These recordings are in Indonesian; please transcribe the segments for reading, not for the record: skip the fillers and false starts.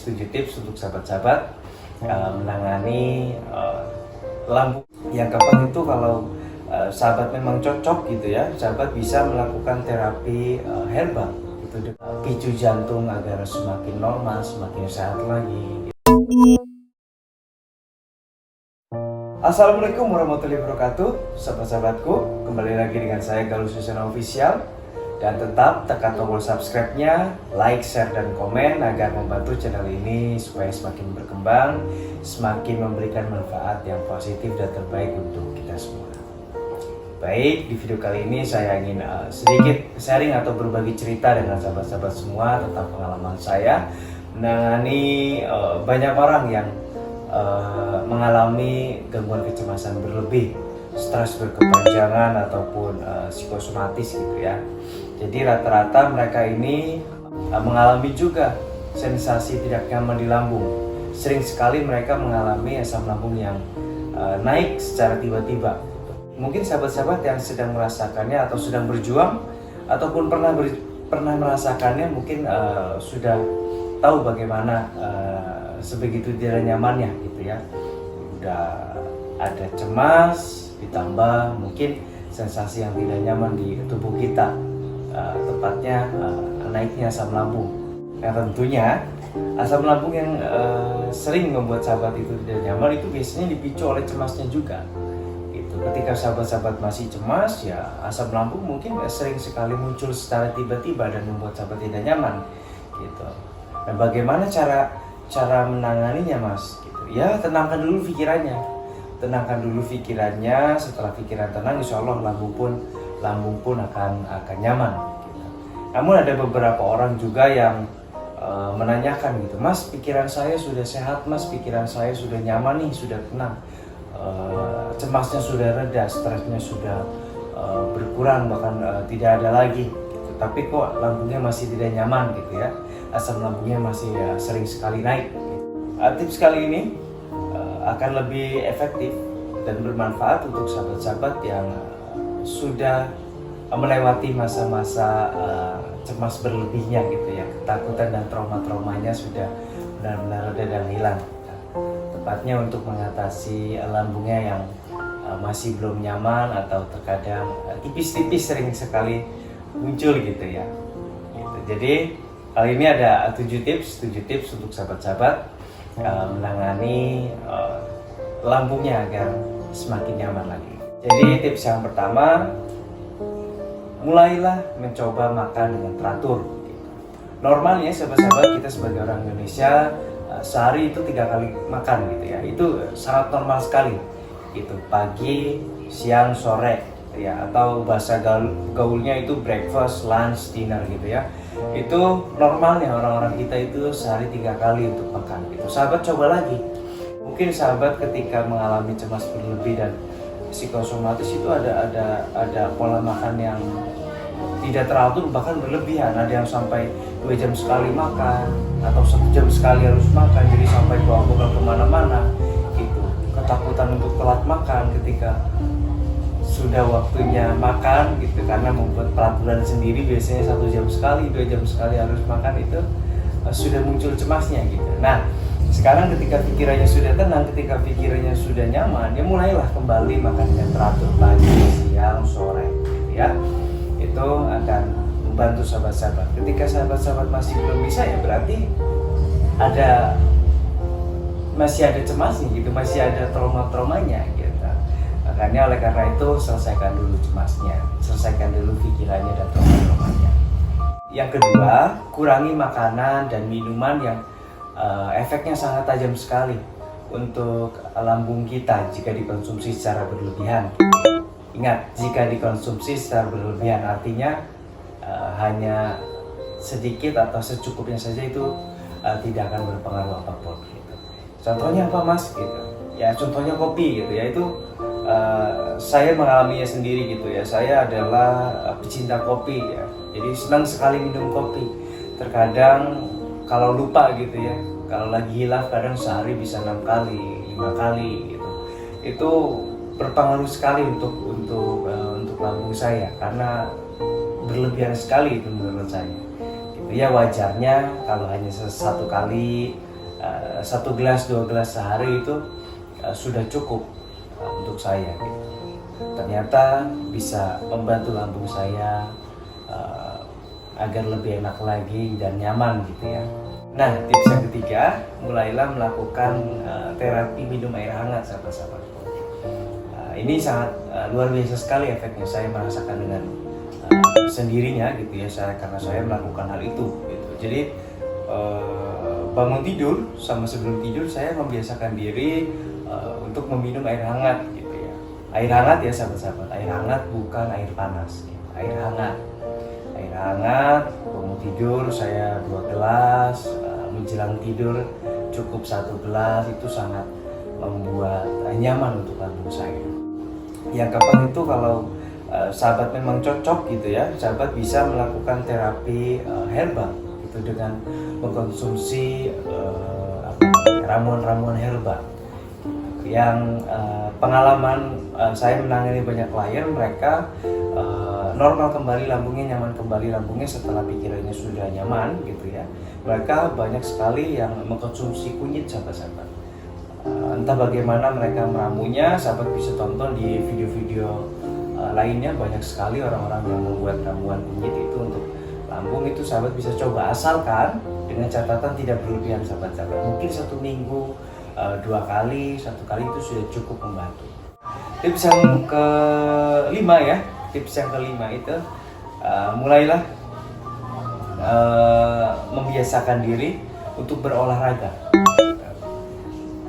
7 tips untuk sahabat-sahabat menangani lambung yang gampang. Itu kalau sahabat memang cocok gitu ya, sahabat bisa melakukan terapi herbal itu picu jantung agar semakin normal, semakin sehat lagi. Assalamualaikum warahmatullahi wabarakatuh, sahabat-sahabatku. Kembali lagi dengan saya Galuh Susana Official. Dan tetap tekan tombol subscribe-nya, like, share, dan komen agar membantu channel ini supaya semakin berkembang, semakin memberikan manfaat yang positif dan terbaik untuk kita semua. Baik, di video kali ini saya ingin sedikit sharing atau berbagi cerita dengan sahabat-sahabat semua tentang pengalaman saya menangani banyak orang yang mengalami gangguan kecemasan berlebih, stres berkepanjangan ataupun psikosomatis gitu ya. Jadi rata-rata mereka ini mengalami juga sensasi tidak nyaman di lambung. Sering sekali mereka mengalami asam lambung yang naik secara tiba-tiba. Mungkin sahabat-sahabat yang sedang merasakannya atau sedang berjuang ataupun pernah merasakannya mungkin sudah tahu bagaimana sebegitu tidak nyamannya gitu ya. Udah ada cemas ditambah mungkin sensasi yang tidak nyaman di tubuh kita, tepatnya naiknya asam lambung. Yang tentunya asam lambung yang sering membuat sahabat itu tidak nyaman itu biasanya dipicu oleh cemasnya juga. Gitu. Ketika sahabat-sahabat masih cemas, ya asam lambung mungkin sering sekali muncul secara tiba-tiba dan membuat sahabat tidak nyaman. Gitu. Dan bagaimana cara menanganinya, Mas? Gitu. Ya tenangkan dulu pikirannya. Tenangkan dulu pikirannya. Setelah pikiran tenang, insya Allah lambung pun akan nyaman. Gitu. Namun ada beberapa orang juga yang menanyakan gitu, Mas, pikiran saya sudah sehat, Mas, pikiran saya sudah nyaman nih, sudah tenang, cemasnya sudah reda, stresnya sudah berkurang, bahkan tidak ada lagi. Gitu. Tapi kok lambungnya masih tidak nyaman gitu ya, asam lambungnya masih sering sekali naik. Gitu. Tips kali ini akan lebih efektif dan bermanfaat untuk sahabat-sahabat yang sudah melewati masa-masa cemas berlebihnya gitu ya, ketakutan dan trauma-traumanya sudah benar-benar reda dan hilang. Tepatnya untuk mengatasi lambungnya yang masih belum nyaman atau terkadang tipis-tipis sering sekali muncul gitu ya. Gitu. Jadi kali ini ada 7 tips untuk sahabat-sahabat menangani lambungnya agar semakin nyaman lagi. Jadi tips yang pertama, mulailah mencoba makan dengan teratur. Normalnya sahabat-sahabat kita sebagai orang Indonesia sehari itu 3 kali makan gitu ya. Itu sangat normal sekali. Gitu, pagi, siang, sore gitu ya, atau bahasa gaulnya itu breakfast, lunch, dinner gitu ya. Itu normalnya orang-orang kita itu sehari 3 kali untuk makan gitu. Sahabat coba lagi. Mungkin sahabat ketika mengalami cemas berlebih dan psikosomatis itu ada pola makan yang tidak teratur, bahkan berlebihan. Ada yang sampai 2 jam sekali makan atau 1 jam sekali harus makan, jadi sampai bawa bekal kemana-mana gitu. Ketakutan untuk telat makan ketika sudah waktunya makan gitu, karena membuat peraturan sendiri biasanya 1 jam sekali, 2 jam sekali harus makan, itu sudah muncul cemasnya gitu. Nah, sekarang ketika pikirannya sudah tenang, ketika pikirannya sudah nyaman, ya mulailah kembali makan dengan teratur, pagi, siang, sore gitu ya. Itu akan membantu sahabat-sahabat. Ketika sahabat-sahabat masih belum bisa, ya berarti masih ada cemasnya gitu, masih ada trauma-traumanya gitu. Makanya oleh karena itu selesaikan dulu cemasnya, selesaikan dulu pikirannya dan trauma-traumanya. Yang kedua, kurangi makanan dan minuman yang efeknya sangat tajam sekali untuk lambung kita jika dikonsumsi secara berlebihan. Ingat, jika dikonsumsi secara berlebihan artinya hanya sedikit atau secukupnya saja, itu tidak akan berpengaruh apapun gitu. Contohnya apa, Mas? Gitu. Ya contohnya kopi gitu ya, itu saya mengalaminya sendiri gitu ya. Saya adalah pecinta kopi ya. Jadi senang sekali minum kopi. Terkadang kalau lupa gitu ya, kalau lagi hilaf kadang sehari bisa 6 kali, 5 kali gitu. Itu berpengaruh sekali untuk lambung saya karena berlebihan sekali itu menurut saya. Gitu ya, wajarnya kalau hanya 1 kali 1 gelas 2 gelas sehari itu sudah cukup untuk saya gitu. Ternyata bisa membantu lambung saya agar lebih enak lagi dan nyaman gitu ya. Nah, tips yang ketiga, mulailah melakukan terapi minum air hangat, sahabat-sahabatku. Ini sangat luar biasa sekali efeknya. Saya merasakan dengan sendirinya gitu ya, karena saya melakukan hal itu gitu. Jadi bangun tidur sama sebelum tidur saya membiasakan diri untuk meminum air hangat gitu ya. Air hangat ya sahabat-sahabat, air hangat bukan air panas ya. Air hangat, bangun tidur saya 2 gelas, menjelang tidur cukup 1 gelas, itu sangat membuat nyaman untuk lambung saya. Yang keempat itu kalau sahabat memang cocok gitu ya, sahabat bisa melakukan terapi herbal itu dengan mengkonsumsi ramuan-ramuan herbal. Yang pengalaman saya menangani banyak klien, mereka normal kembali lambungnya, nyaman kembali lambungnya setelah pikirannya sudah nyaman gitu ya. Mereka banyak sekali yang mengkonsumsi kunyit, sahabat-sahabat. Entah bagaimana mereka meramunya, sahabat bisa tonton di video-video lainnya. Banyak sekali orang-orang yang membuat ramuan kunyit itu untuk lambung, itu sahabat bisa coba, asalkan dengan catatan tidak berlebihan, sahabat-sahabat. Mungkin 1 minggu 2 kali, 1 kali itu sudah cukup membantu. Tips yang kelima ya, itu mulailah membiasakan diri untuk berolahraga.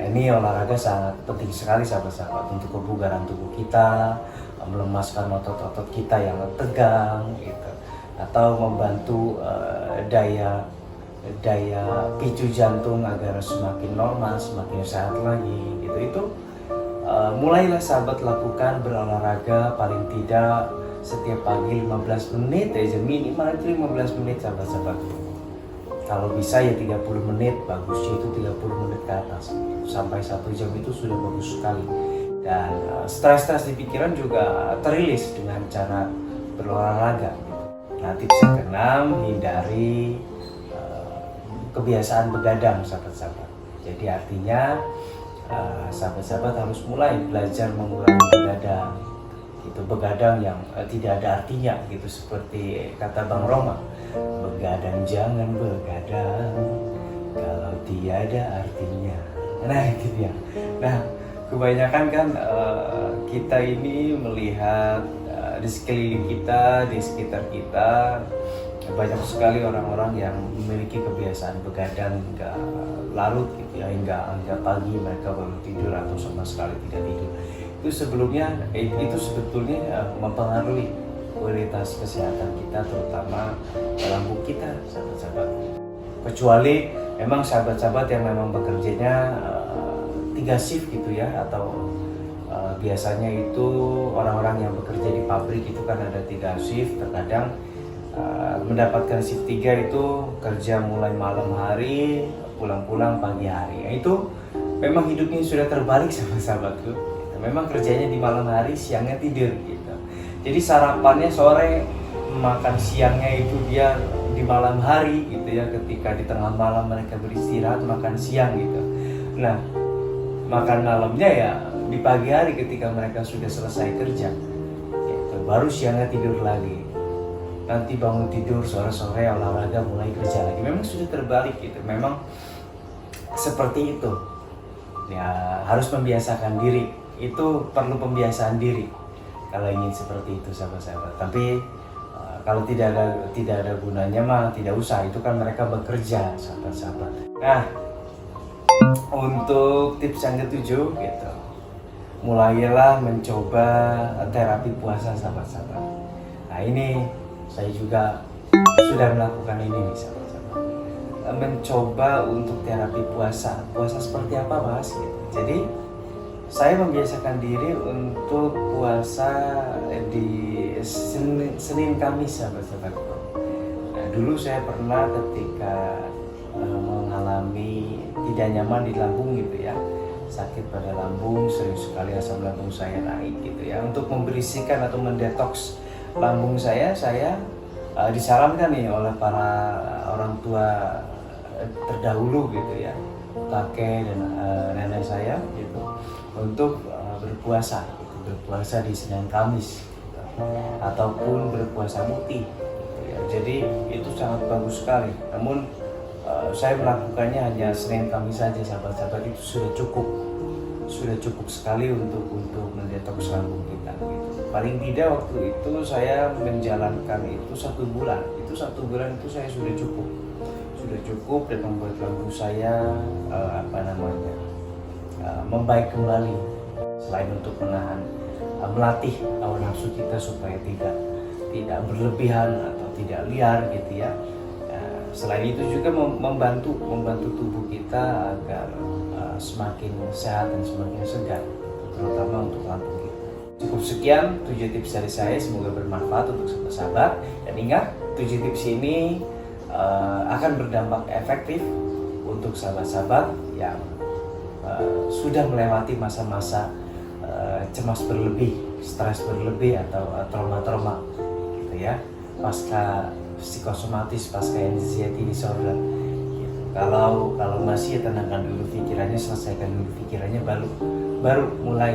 Ini olahraga sangat penting sekali sahabat-sahabat untuk kebugaran tubuh kita, melemaskan otot-otot kita yang tegang gitu, atau membantu daya picu jantung agar semakin normal, semakin sehat lagi gitu. Itu mulailah sahabat lakukan berolahraga paling tidak setiap pagi 15 menit aja, minimal itu 15 menit sahabat-sahabat. Kalau bisa ya 30 menit, bagusnya itu 30 menit ke atas. Sampai 1 jam itu sudah bagus sekali. Dan stres-stres di pikiran juga terilis dengan cara berolahraga. Nah, tips yang keenam, hindari kebiasaan begadang, sahabat-sahabat. Jadi artinya sahabat-sahabat harus mulai belajar mengurangi begadang. Itu begadang yang tidak ada artinya gitu, seperti kata Bang Roma, begadang jangan begadang kalau tiada artinya. Nah itu dia. Nah kebanyakan kan kita ini melihat di sekeliling kita, di sekitar kita, banyak sekali orang-orang yang memiliki kebiasaan begadang hingga larut gitu ya, hingga pagi mereka baru tidur atau sama sekali tidak tidur. Itu sebetulnya mempengaruhi kualitas kesehatan kita, terutama lambung kita, sahabat-sahabat. Kecuali memang sahabat-sahabat yang memang bekerjanya 3 shift gitu ya, atau biasanya itu orang-orang yang bekerja di pabrik itu kan ada 3 shift, terkadang mendapatkan shift 3 itu kerja mulai malam hari, pulang-pulang pagi hari. Itu memang hidupnya sudah terbalik sama sahabatku. Memang kerjanya di malam hari, siangnya tidur gitu. Jadi sarapannya sore, makan siangnya itu dia di malam hari gitu ya. Ketika di tengah malam mereka beristirahat, makan siang gitu. Nah, makan malamnya ya di pagi hari ketika mereka sudah selesai kerja gitu. Baru siangnya tidur lagi. Nanti bangun tidur, sore-sore olahraga, mulai kerja lagi. Memang sudah terbalik gitu. Memang seperti itu. Ya, harus membiasakan diri. Itu perlu pembiasaan diri kalau ingin seperti itu, sahabat-sahabat. Tapi kalau tidak ada gunanya mah tidak usah. Itu kan mereka bekerja, sahabat-sahabat. Nah, untuk tips yang ke-7 gitu, mulailah mencoba terapi puasa, sahabat-sahabat. Nah ini saya juga sudah melakukan ini nih, sahabat-sahabat. Mencoba untuk terapi puasa. Puasa seperti apa, Mas? Gitu. Jadi saya membiasakan diri untuk puasa di Senin Kamis, sahabat-sahabat. Nah, dulu saya pernah ketika mengalami tidak nyaman di lambung gitu ya, sakit pada lambung, sering sekali asam lambung saya naik gitu ya. Untuk membersihkan atau mendetoks lambung saya disarankan nih oleh para orang tua terdahulu gitu ya, kakek dan nenek saya gitu untuk berpuasa, gitu. Berpuasa di Senin Kamis gitu. Ataupun berpuasa muti gitu ya. Jadi itu sangat bagus sekali. Namun saya melakukannya hanya Senin Kamis saja, sahabat-sahabat. Itu sudah cukup sekali untuk mendetoks lambung kita gitu. Paling tidak waktu itu saya menjalankan itu 1 bulan. Itu 1 bulan itu saya sudah cukup dan membuat lambung saya membaik kembali. Selain untuk melatih hawa nafsu kita supaya tidak berlebihan atau tidak liar gitu ya. Selain itu juga membantu tubuh kita agar semakin sehat dan semakin segar, terutama untuk lambung kita. Cukup sekian 7 tips dari saya, semoga bermanfaat untuk sahabat-sahabat. Dan ingat, 7 tips ini akan berdampak efektif untuk sahabat-sahabat yang sudah melewati masa-masa cemas berlebih, stres berlebih atau trauma-trauma gitu ya, pasca psikosomatis, pasca anxiety disorder. Kalau masih, tenangkan dulu pikirannya, selesaikan dulu pikirannya, baru mulai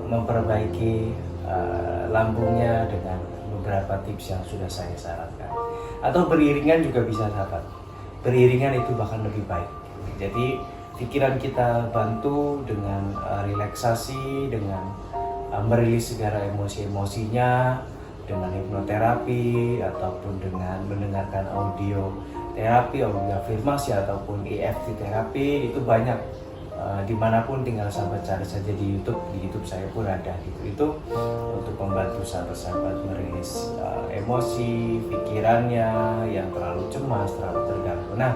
memperbaiki lambungnya dengan beberapa tips yang sudah saya sarankan. Atau beriringan juga bisa, sahabat. Beriringan itu bahkan lebih baik. Jadi pikiran kita bantu dengan relaksasi, dengan merilis segala emosi-emosinya, dengan hipnoterapi ataupun dengan mendengarkan audio terapi, audio afirmasi ataupun EFT terapi. Itu banyak dimanapun, tinggal sahabat cari saja di YouTube saya pun ada gitu. Itu untuk membantu sahabat-sahabat merilis emosi pikirannya yang terlalu cemas, terlalu terganggu. Nah,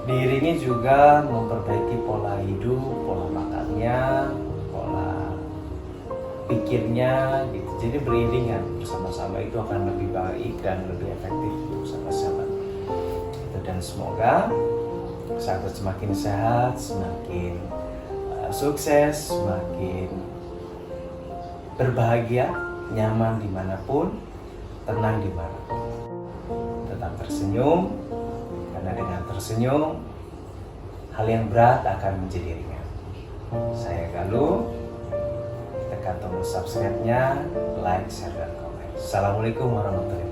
diiringi juga memperbaiki pola hidup, pola makannya, pola pikirnya gitu. Jadi beriringan bersama-sama, itu akan lebih baik dan lebih efektif untuk sahabat-sahabat gitu. Dan semoga sahabat semakin sehat, semakin sukses, semakin berbahagia, nyaman dimanapun, tenang dimanapun. Tetap tersenyum, karena dengan tersenyum hal yang berat akan menjadi ringan. Saya Galuh. Tekan tombol subscribe-nya, like, share, dan komen. Assalamualaikum warahmatullahi wabarakatuh.